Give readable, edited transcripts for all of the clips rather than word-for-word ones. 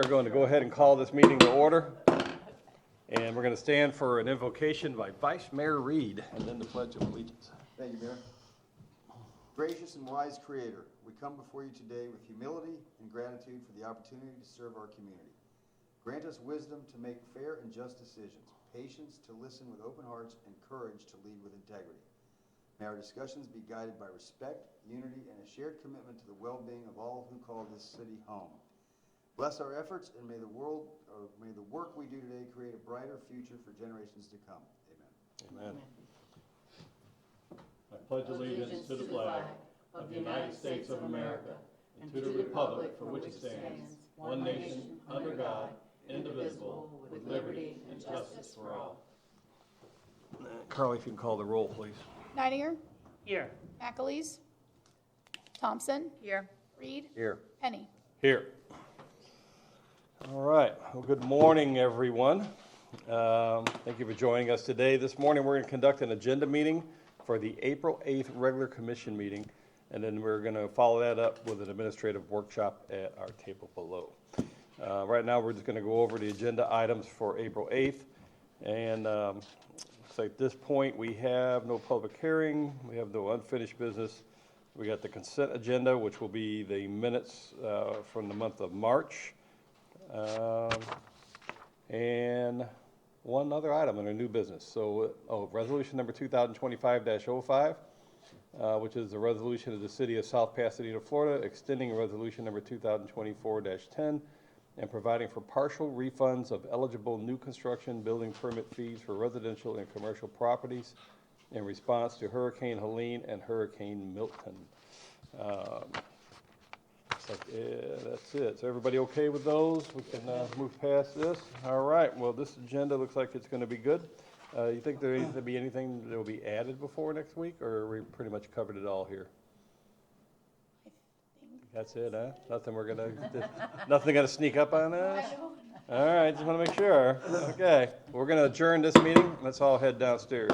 are going to go ahead and call this meeting to order. And we're going to stand for an invocation by Vice Mayor Reed and then the Pledge of Allegiance. Thank you, Mayor. Gracious and wise Creator, we come before you today with humility and gratitude for the opportunity to serve our community. Grant us wisdom to make fair and just decisions, patience to listen with open hearts, and courage to lead with integrity. May our discussions be guided by respect, unity, and a shared commitment to the well-being of all who call this city home. Bless our efforts, and may the work we do today create a brighter future for generations to come. Amen. Amen. I pledge allegiance to the flag of the United States of America and to the republic for which it stands, one nation, under God, indivisible, with liberty and justice for all. Carly, if you can call the roll, please. Nidinger? Here. McAleese? Thompson? Here. Reed? Here. Penny? Here. All right. Well, good morning, everyone. Thank you for joining us today. This morning, we're going to conduct an agenda meeting for the April 8th regular commission meeting, and then we're going to follow that up with an administrative workshop at our table below. Right now, we're just going to go over the agenda items for April 8th, and looks like at this point, we have no public hearing, we have no unfinished business. We got the consent agenda, which will be the minutes from the month of March. And one other item under new business. So, resolution number 2025-05, which is the resolution of the City of South Pasadena, Florida, extending resolution number 2024-10 and providing for partial refunds of eligible new construction building permit fees for residential and commercial properties in response to Hurricane Helene and Hurricane Milton. That's it. So everybody okay with those? We can move past this. All right. Well, this agenda looks like it's going to be good. You think there needs to be anything that will be added before next week, or we pretty much covered it all here? That's it, huh? Nothing gonna sneak up on us? All right. Just want to make sure. Okay. We're going to adjourn this meeting. Let's all head downstairs.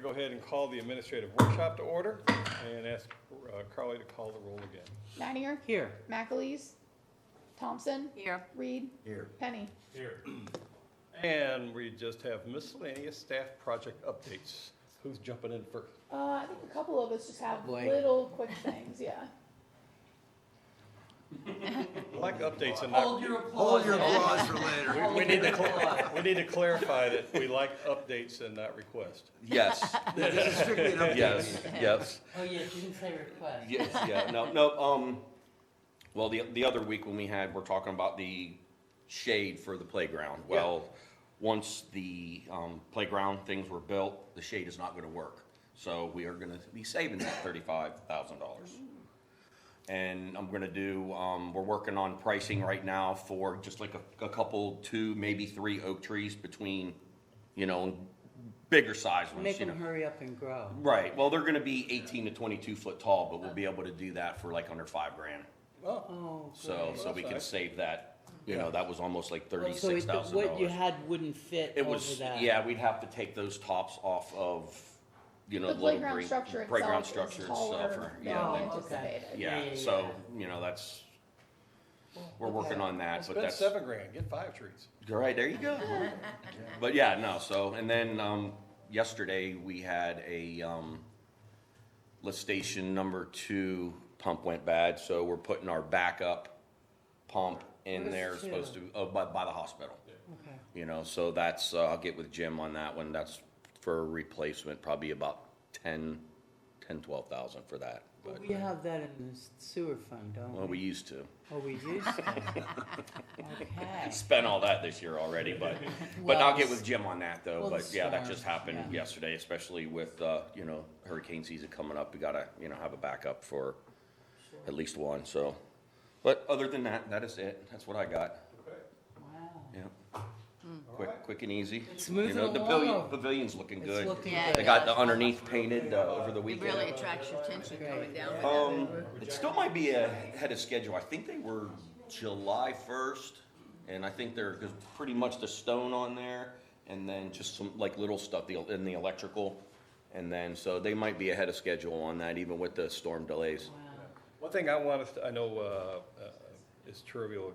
Go ahead and call the administrative workshop to order and ask Carly to call the roll again. Nidinger? Here. McAleese? Thompson? Here. Reed? Here. Penny? Here. And we just have miscellaneous staff project updates. Who's jumping in first? I think a couple of us just have Boy. little quick things, yeah. I like updates and Hold your applause for later. we need to clarify that we like updates and not requests. Yes. This is strictly an update. Yes. Oh, yeah, you didn't say request. Yes, yeah, no, well, the other week when we're talking about the shade for the playground. Well, once the playground things were built, the shade is not gonna work. So we are gonna be saving that $35,000. And I'm gonna do, we're working on pricing right now for just like a couple, 2, maybe 3 oak trees between, bigger size ones. Make them hurry up and grow. Right. Well, they're going to be 18 to 22 foot tall, but we'll be able to do that for like under $5,000. Oh, So Well, we that's can nice. save that. That was almost like So $36,000. what you had wouldn't fit It over was, that? yeah, we'd have to take those tops off of, The little playground green structure playground itself structure is and stuff. taller than Oh, we okay. anticipated. Yeah. Yeah. So, that's, we're working on that, but Spend that's. $7,000, get 5 trees. All right, there you go. But yeah, no, so, and then, yesterday, we had a, lift station number 2 pump went bad, so we're putting our backup pump in Where's there, two? supposed to, by the hospital. Okay. You know, so that's, I'll get with Jim on that one, that's for a replacement, probably about 12,000 for that, Well, but, we have that in the sewer fund, don't we? well, we used to. Oh, we used to. Okay. Spent all that this year already, but I'll get with Jim on that though, Well, but the yeah, that storm, just happened yeah. yesterday, especially with, you know, hurricane season coming up, we gotta, you know, have a backup for at least one, so. But other than that, that is it, that's what I got, Wow. yeah. Quick and easy. It's You moving know, the along. pavilion's looking It's good. looking Yeah, good. They got the underneath painted, over the It weekend. really attracts your attention coming down. with It still might be ahead of schedule. I think they were July 1st, and I think they're, cause pretty much the stone on there, and then just some like little stuff in the electrical. And then, so they might be ahead of schedule on that, even with the storm delays. Wow. One thing I want us to, I know is trivial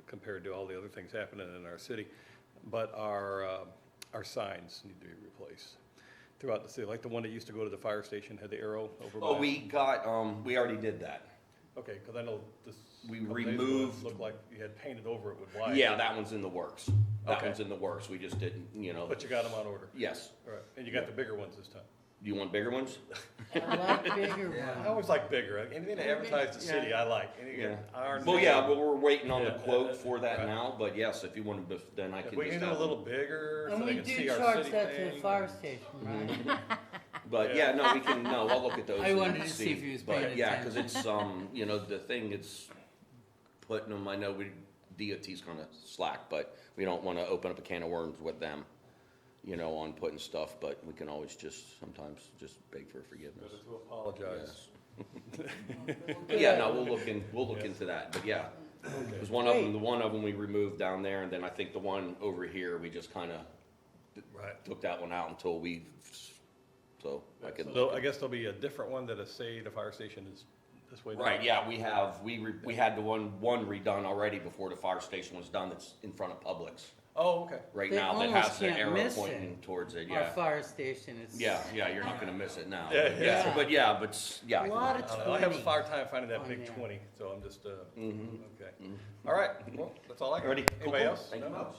compared to all the other things happening in our city, but our signs need to be replaced throughout the city, like the one that used to go to the fire station, had the arrow over by. Oh, we already did that. Okay, because I know this. We couple days ago, it removed- Looked like you had painted over it with white. Yeah, that one's in the works. That Okay. one's in the works. We just didn't, you know. But you got them on order. Yes. All right, and you got the bigger ones this time. Do you want bigger ones? I like bigger I ones. always like bigger. Anything to advertise the city, I like. And again, iron Well, Man. yeah, but we're waiting on the Yeah. quote for that Right. now, but yes, if you want to, then I If can we just can do a have little bigger, so And they we can do see our charge city that to the thing. fire station, right? But yeah, no, we can, no, I'll look at those. I and wanted to see if he was But paying yeah, cause attention. it's, you know, the thing, it's putting them, I know DOT's kinda slack, but we don't wanna open up a can of worms with them, you know, on putting stuff, but we can always just, sometimes just beg for forgiveness. Better to apologize. But yeah, no, we'll look into that, but yeah. Cause one of them, the one of them we removed down there, and then I think the one over here, we just kinda Right. took that one out until so I can. So I guess there'll be a different one that'll say the fire station is this way. now. Right, yeah, we had the one redone already before the fire station was done, that's in front of Publix Oh, okay. right They now, that almost has the can't arrow miss pointing it. towards it, Our yeah. fire station is. Yeah, you're not gonna miss it now. Yeah, yeah. But yeah, but, yeah. A lot of I don't know. I have a 20 hard time finding that on big there. 20, so I'm just, Mhm. okay. All right, well, that's all I got. Alrighty, cool, Anybody cool. else? Thank you No? much.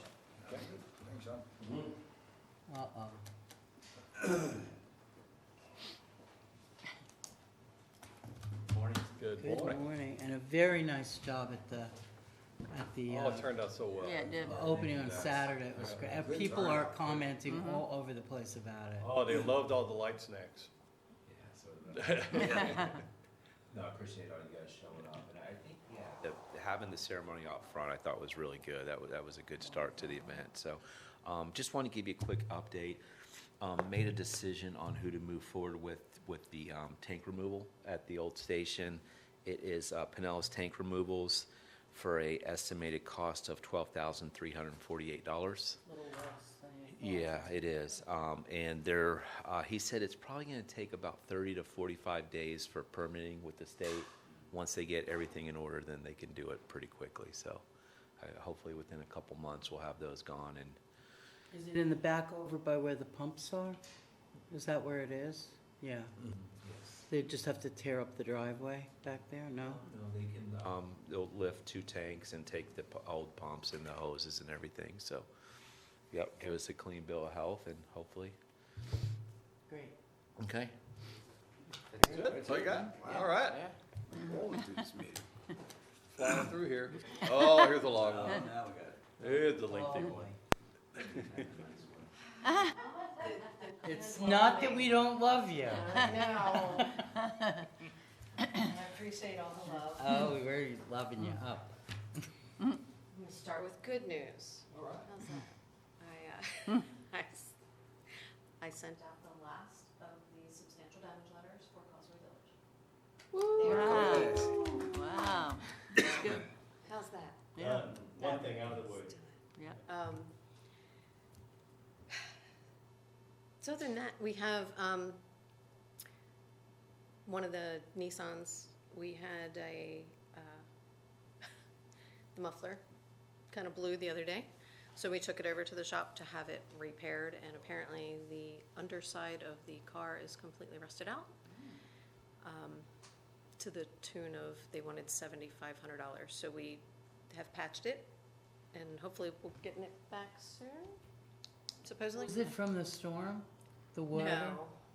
Okay. Thanks, John. Uh-oh. Good Good morning. morning, and a very nice job at the Oh, it turned out so well. Yeah, it did. opening on Saturday. It was great. And people are commenting all over the place about it. Oh, they loved all the light snacks. No, I appreciate all you guys showing up, and I think, having the ceremony out front, I thought was really good. That was a good start to the event. So, just want to give you a quick update. Made a decision on who to move forward with the tank removal at the old station. It is Pinellas Tank Removals for a estimated cost of $12,348. Little less than you thought. Yeah, it is. And he said it's probably going to take about 30 to 45 days for permitting with the state. Once they get everything in order, then they can do it pretty quickly. So hopefully within a couple months, we'll have those gone. And Is it in the back over by where the pumps are? Is that where it is? Yeah. They just have to tear up the driveway back there? No? they'll lift 2 tanks and take the old pumps and the hoses and everything. So, yep, give us a clean bill of health and hopefully. Great. Okay. Good, that's all you got? All right. Flying through here. Oh, here's a long one. Here's the lengthy Oh, one. boy. It's not that we don't love you. I appreciate all the love. Oh, we're loving you up. I'm gonna start with good news. All right. How's that? I sent out the last of the substantial damage letters for Causeway Village. They are complete. Wow. Good. How's that? Yeah. One thing out of the way. Yeah. So other than that, we have one of the Nissans. We had the muffler kind of blew the other day. So we took it over to the shop to have it repaired, and apparently the underside of the car is completely rusted out. To the tune of, they wanted $7,500. So we have patched it, and hopefully we'll be getting it back soon, supposedly. Is it from the storm? The water?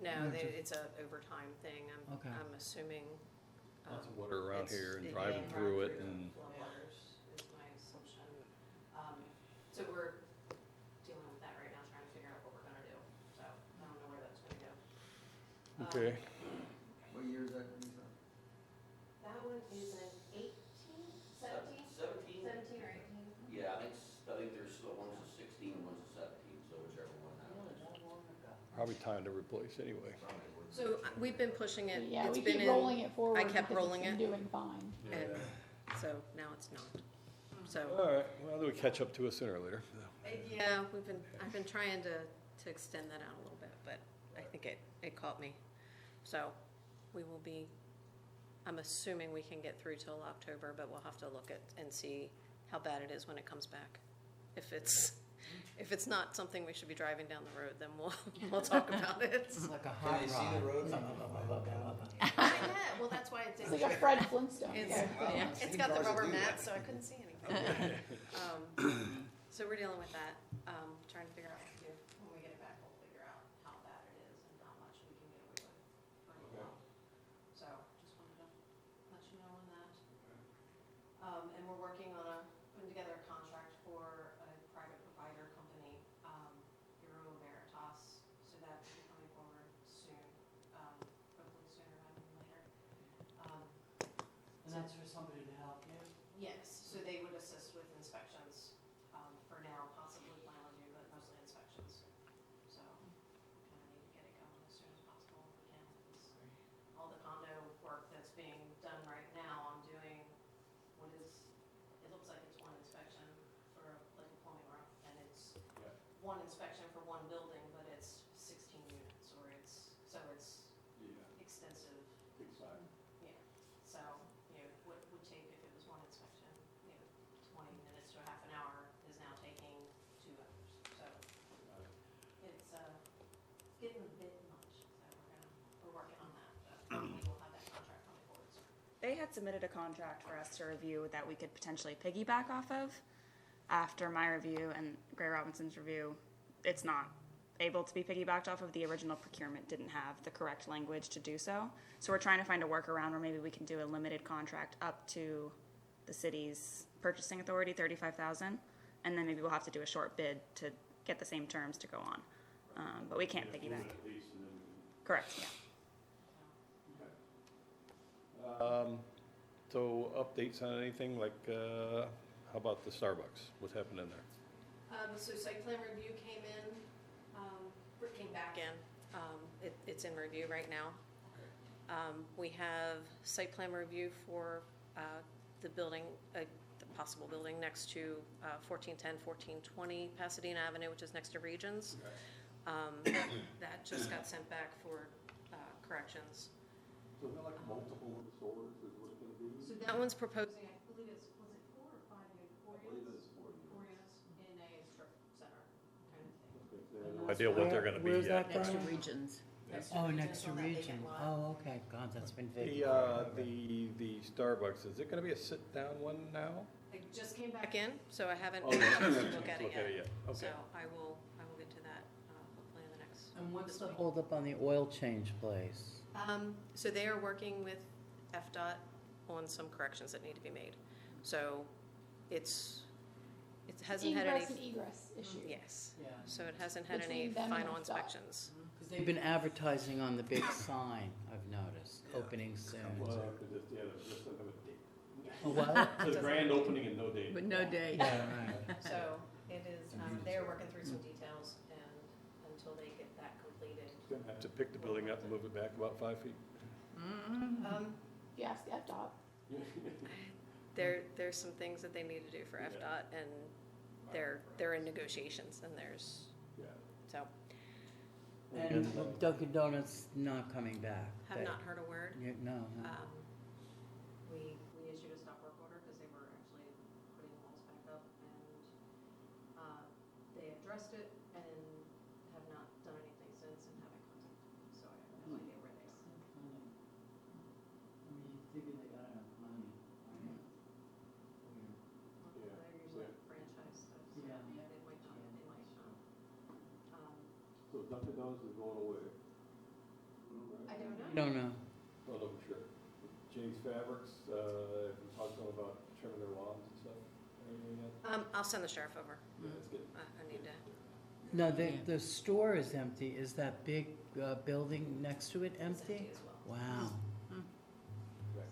No, No, just- it's a overtime thing. Okay. I'm assuming. Lots of water around it's- here and yeah, driving around through it the and. floodwaters is my assumption. So we're dealing with that right now, trying to figure out what we're gonna do. So I don't know where that's gonna go. Okay. What year is that, Lisa? That one is an 18, 17? 17? 17 or 18. Yeah, I think there's, one's a 16 and one's a 17, so whichever one that is. Probably time to replace anyway. So we've been pushing it. Yeah, It's we been keep rolling it forward. I kept because rolling it's it. been doing fine. And so now it's not. So, All right, well, it'll catch up to us sooner or later. yeah, I've been trying to extend that out a little bit, but I think it caught me. So we will be, I'm assuming we can get through till October, but we'll have to look at and see how bad it is when it comes back. If it's not something we should be driving down the road, then we'll talk about it. It's like a hot rod. Yeah, well, that's why It's like a Fred Flintstone. It's got the rubber mat, so I couldn't see anything. So we're dealing with that, trying to figure out what to do. When we get it back, we'll figure out how bad it is and how much we can get away with for a while. So just wanted to let you know on that. And we're working on putting together a contract for a private provider company, Bureau Veritas, so that will be coming forward soon, hopefully sooner rather than later. And that's for somebody to help you? Yes, so they would assist with inspections, for now, possibly plan review, but mostly inspections. So, kind of need to get it going as soon as possible if we can, because all the condo work that's being done right now, I'm doing what is, it looks like it's one inspection for like a plumbing room, and it's one inspection for one building, but it's 16 units, or so it's extensive. Yeah, so, what would take if it was one inspection, 20 minutes to a half an hour is now taking 2 hours. So it's getting a bit much, so we're working on that, but we will have that contract coming forward soon. They had submitted a contract for us to review that we could potentially piggyback off of. After my review and Gray Robinson's review, it's not able to be piggybacked off of. The original procurement didn't have the correct language to do so. So we're trying to find a workaround where maybe we can do a limited contract up to the city's purchasing authority, $35,000, and then maybe we'll have to do a short bid to get the same terms to go on. But we can't piggyback. Correct, yeah. So updates on anything like, how about the Starbucks? What's happening there? So site plan review came back in. It's in review right now. We have site plan review for the building, the possible building next to 1410, 1420 Pasadena Avenue, which is next to Regions. That just got sent back for corrections. So is there like multiple stores is what it's gonna be? So that one's proposing, I believe was it 4 or 5 units? 4 units? 4 units in a strip center kind of thing. Idea what they're gonna be Where's yet. that Next to from? Regions. Oh, next to on that vacant Region. lot. Oh, okay, God, that's been The, vacant. the Starbucks, is it gonna be a sit-down one now? It just came back in, so I haven't Oh, had a chance to yeah. look at it yet. So Okay. I will get to that hopefully in the next. And what's this the week. holdup on the oil change place? So they are working with FDOT on some corrections that need to be made. So it hasn't had any. Ingress and egress issue. Yes, Yeah. so it hasn't had any Between them and final FDOT. inspections. Because they've been advertising on the big sign, I've noticed, opening soon. A what? It's a grand opening and no date. But no date. Yeah, right. So it is, they are working through some details, and until they get that completed. Gonna have to pick the building up and move it back about 5 feet. If you ask FDOT. There's some things that they need to do for FDOT, and they're in negotiations, and there's, Yeah. so, And Dunkin' Donuts not coming back. have They- not heard a word. No, no. We issued a stop work order because they were actually putting Dunkin' Donuts is going away. I don't know. Don't know. Well, no, for sure. James Fabrics, have you talked to them about trimming their lawns and stuff? Anything yet? I'll send the sheriff over. Yeah, that's good. I need to. No, the store is empty. Is that big building next to it empty? as well. Wow, Okay.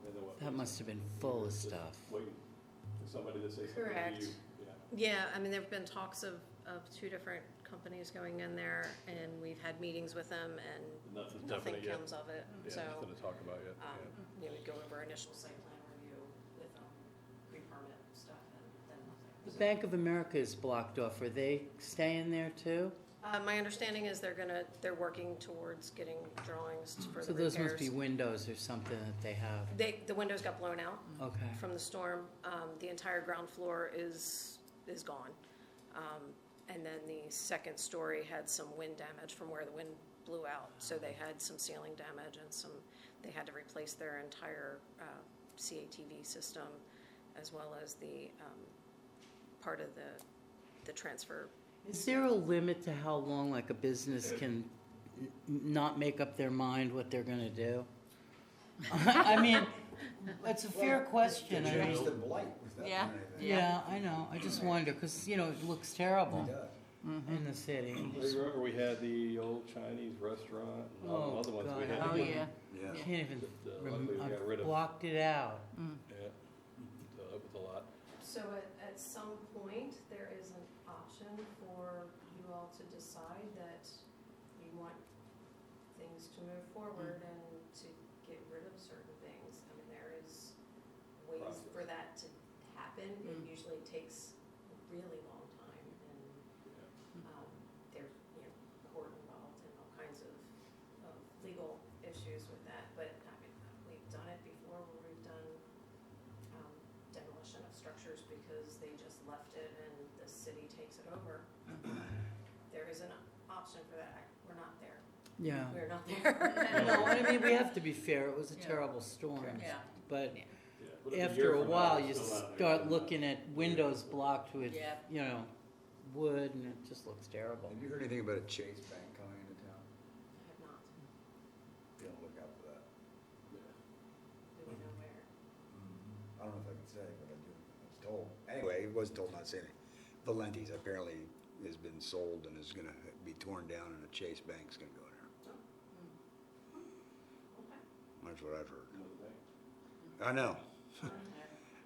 And then what? that must have been full of Just stuff. Waiting for somebody to say something to Correct. you. Yeah. Yeah, I mean, there've been talks of two different companies going in there, and we've had meetings with them, and Nothing's nothing definite yet. comes of it. So, Yeah, nothing to talk about yet. you know, we'd go over initial site plan review with them, pre-permit stuff, and then The nothing. Bank of America is blocked off. Are they staying there too? My understanding is they're working towards getting drawings for So the those must be repairs. windows or something that they have. The windows got blown out Okay. from the storm. The entire ground floor is gone. And then the second story had some wind damage from where the wind blew out. So they had some ceiling damage and they had to replace their entire CATV system, as well as the part of the transfer. Is there a limit to how long like a business can not make up their mind what they're gonna do? I mean, that's a fair question. I Change mean, the blight, if that Yeah. meant anything. yeah, I know. I just wonder, because, you know, it looks terrible It does. in the city. Well, you remember we had the old Chinese restaurant and all the Oh, other ones we God. had? Oh, yeah. Yeah. I can't even, Just, luckily we got rid I've of, blocked it out. yeah, so that was a lot. So at some point, there is an option for you all to decide that you want things to move forward and to get rid of certain things. I mean, there is ways Process. for that to happen. It usually takes a really long time, and there's, you know, court involved and all kinds of legal issues with that. But I mean, we've done it before where we've done demolition of structures because they just left it and the city takes it over. There is an option for that. We're not there. Yeah. We're not there. No, I mean, we have to be fair. It was a terrible storm. Yeah. But Yeah, but if a after year a from now, while, it's you still not start there. looking at windows blocked with, Yeah. you know, wood, and it just looks terrible. Have you heard anything about a Chase Bank coming into town? I have not. Be on the lookout for that. Do we know where? I don't know if I can say, but I do. I was told. Anyway, he was told not to say anything. Valenti's apparently has been sold and is gonna be torn down and a Chase Bank's gonna go in there. Okay. That's what I've heard. Another thing. I know.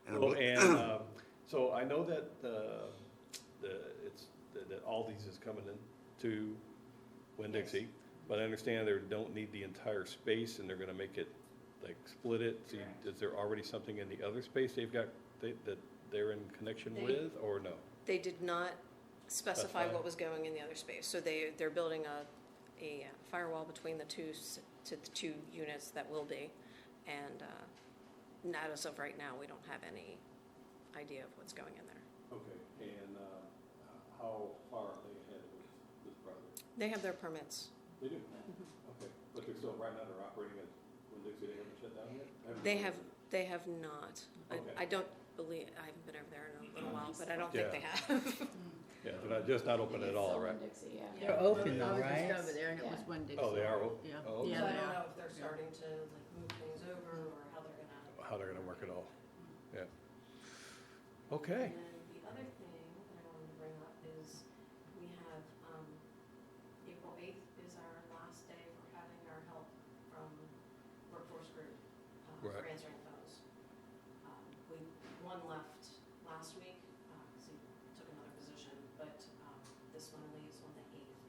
And I Well, bel- and, so I know that, that Aldi's is coming in to Winn-Dixie, but I understand they don't need the entire space and they're gonna make it, like, split it. So is there already something in the other space they've got, that they're in connection They- with, or no? They did not specify what was going in the other space. So they're building a firewall between the two units that will be. And not as of right now, we don't have any idea of what's going in there. Okay, and, how far are they ahead with this project? They have their permits. They do? Okay, but they're still, right now, they're operating at Winn-Dixie, they haven't shut down yet? They have not. Okay. I don't believe, I haven't been over there in a little while, but I don't Yeah. think they have. Yeah, they're just not open at all, right? Dixie, yeah. They're open I though, was right? just over there and it was Yeah. one day. Oh, they are open? Yeah. Oh, okay. Yeah, So I they don't are. know if they're starting to like move things over or how they're gonna. How they're gonna work it all, yeah. Okay. And then the other thing that I wanted to bring up is we have, April 8th is our last day for having our help from Workforce Group for Right. answering phones. One left last week, because he took another position, but this one leaves on the 8th.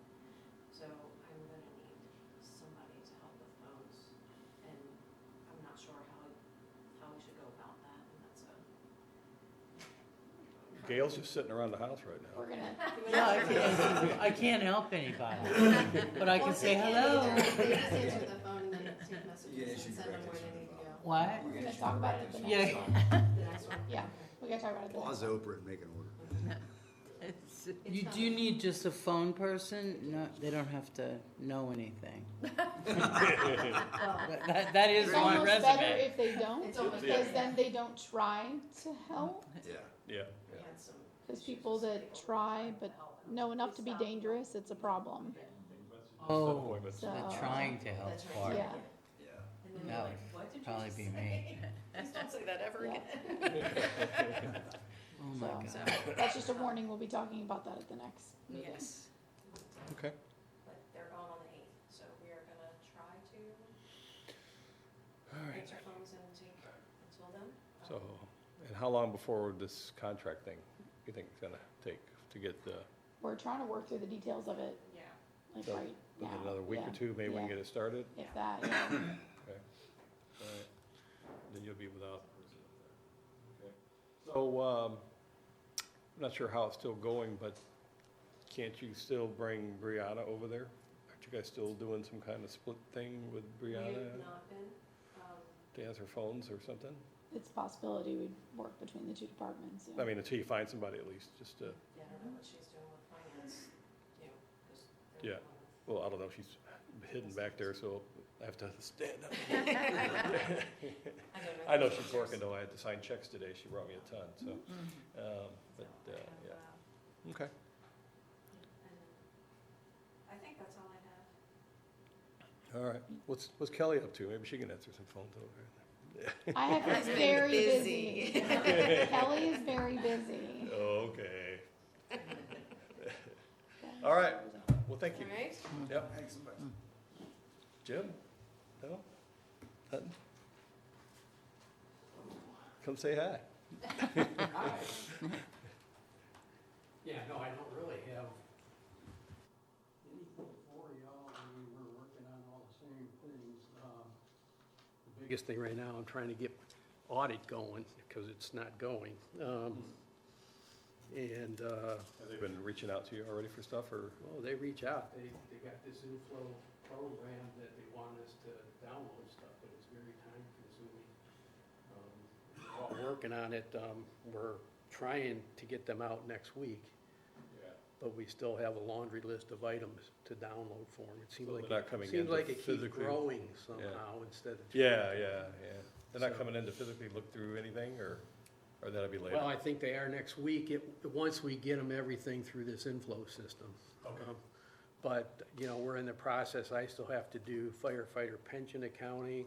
So I'm gonna need somebody to help with phones, and I'm not sure how we should go about that, and that's a. Gail's just sitting around the house right now. We're gonna. Yeah, I can't help anybody, but I can say hello. They just answer the phone and then take messages and send them where they need to go. What? We're gonna talk about it the next Yeah. one. The next one? Yeah, we gotta talk about it the next Pause one. Oprah and make an order. It's- Do you need just a phone person? No, they don't have to know anything. That is It's on almost better resume. if they don't, It's almost because better. then they don't try to help. Yeah. Yeah. We had some Because people that try but know enough to be dangerous, it's a problem. Oh, Appointments. the So- trying to help That's right. part. Yeah, And then That you're would like, what did you probably just be say? me. Please don't say that ever Yeah. again. Oh my So- God. that's just a warning, we'll be talking about that at the next meeting. Yes, Okay. but they're gone on the 8th, so we are gonna try to All right. answer phones and take until then. So, and how long before this contract thing you think it's gonna take to get the, We're trying to work through the details of it, Yeah. like So, right is now. it another week or Yeah, two, maybe we can yeah. get it started? If that, yeah. Okay. All right. Then you'll be without. Okay. So, I'm not sure how it's still going, but can't you still bring Brianna over there? Aren't you guys still doing some kind of split thing with We have Brianna not been, to answer phones or something? It's a possibility we'd work between the two departments, yeah. I mean, until you find somebody at least, just to, yeah, I don't know what she's doing with finance, you know, 'cause Yeah. they're. well, I don't know, she's hidden back there, so I have to stand up. I don't know. I know she's working though, I had to sign checks today, she brought me a ton, so, but, So, yeah, okay. and I think that's all I have. All right, what's Kelly up to? Maybe she can answer some phones over there. I have been been very busy. busy. Kelly is very busy. Okay. All right, well, thank you. All right? Yep. Jim? No? Nothing? Come say hi. Yeah, no, I don't really have anything for y'all. I mean, we're working on all the same things. The biggest thing right now, I'm trying to get audit going because it's not going. Have they been reaching out to you already for stuff, or? Oh, they reach out. They got this inflow program that they want us to download stuff, but it's very time consuming. We're all working on it. We're trying to get them out next week, Yeah. but we still have a laundry list of items to download for them. It seems So like, they're not coming seems in like to it keeps physically- growing somehow instead of. Yeah, yeah. They're not So- coming in to physically look through anything, or that'll be later? Well, I think they are next week, once we get them everything through this inflow system. Okay. But, you know, we're in the process, I still have to do firefighter pension accounting.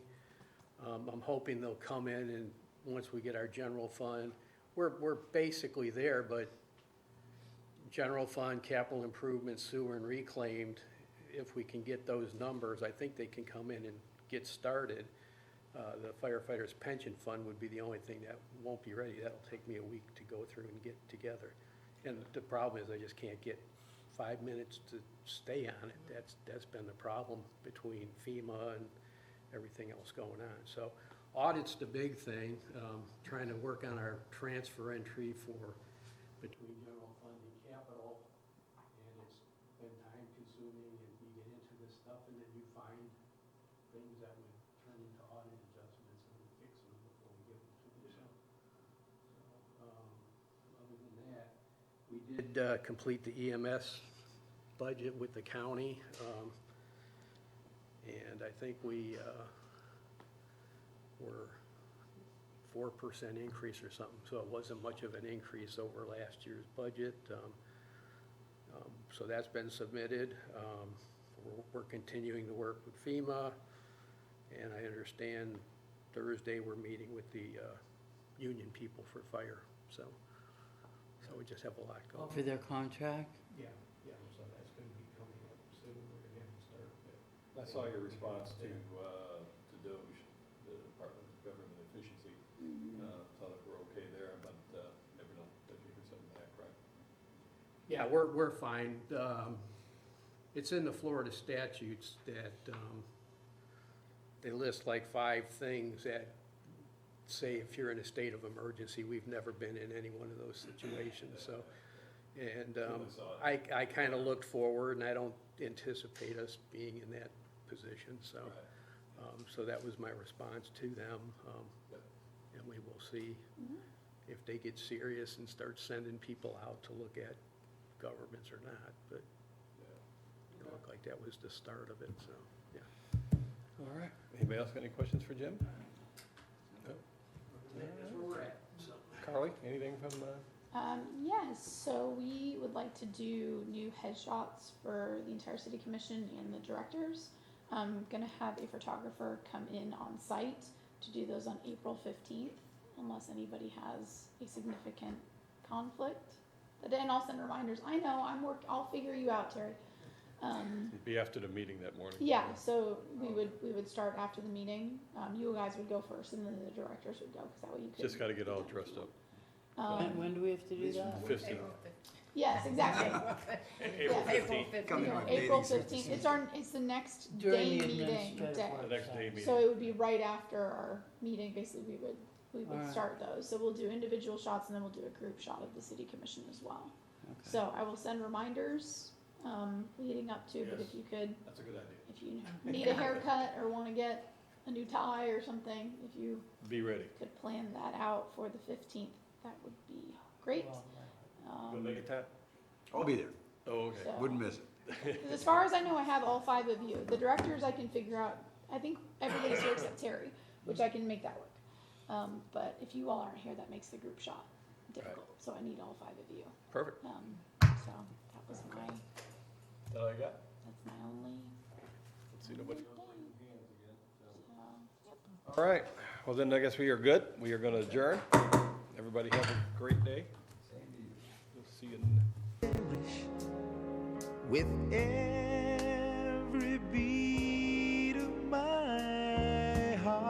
I'm hoping they'll come in and, once we get our general fund, we're basically there, but general fund, capital improvement, sewer and reclaimed, if we can get those numbers, I think they can come in and get started. The firefighters pension fund would be the only thing that won't be ready. That'll take me a week to go through and get together. And the problem is I just can't get 5 minutes to stay on it. That's been the problem between FEMA and everything else going on. So audit's the big thing, trying to work on our transfer entry for between general fund and capital. And it's been time consuming, and you get into this stuff and then you find things that would turn into audit adjustments, and we fix them before we give them to you. So, other than that, we did complete the EMS budget with the county, and I think we were 4% increase or something, so it wasn't much of an increase over last year's budget. So that's been submitted. We're continuing to work with FEMA, and I understand Thursday we're meeting with the union people for fire, so we just have a lot going. For their contract? Yeah, so that's gonna be coming up soon, we're gonna have to start. I saw your response to DOJ, the Department of Government Efficiency. Thought that we're okay there, but never know, did you hear something back, right? Yeah, we're fine. It's in the Florida statutes that they list like 5 things that say if you're in a state of emergency. We've never been in any one of those situations, so. And I kind of looked forward, and I don't anticipate us being in that position, so. So that was my response to them, and we will see if they get serious and start sending people out to look at governments or not, but it looked like that was the start of it, so, yeah. All right. Anybody else got any questions for Jim? No? That's where we're at, so. Carly, anything from Yes, so we would like to do new headshots for the entire city commission and the directors. I'm gonna have a photographer come in on site to do those on April 15th, unless anybody has a significant conflict. And I'll send reminders. I know, I'll figure you out, Terry. It'd be after the meeting that morning. Yeah, so we would start after the meeting. You guys would go first, and then the directors would go, because that way you could. Just gotta get all dressed up. When do we have to do that? 15th. Yes, exactly. April Yeah. 15th, April 15th. It's the next During day the meeting administrative day. the next day meeting. So it would be right after our meeting. Basically, we would Alright. start those. So we'll do individual shots, and then we'll do a group shot of the city commission as well. Okay. So I will send reminders leading up to. But Yes. if you could, That's a good idea. if you need a haircut or want to get a new tie or something, if you Be ready. could plan that out for the 15th, that would be great. Gonna make it time? I'll be there. Oh, okay. So- Wouldn't miss it. As far as I know, I have all 5 of you. The directors I can figure out. I think everybody's here except Terry, which I can make that work. But if you all aren't here, that makes the group shot difficult. So I need all 5 of you. Perfect. So that was my, That all I got? that's my only. Let's see, nobody. thing. So, All right, well then I guess we are good. We are gonna adjourn. Everybody have a great day. We'll see you with every beat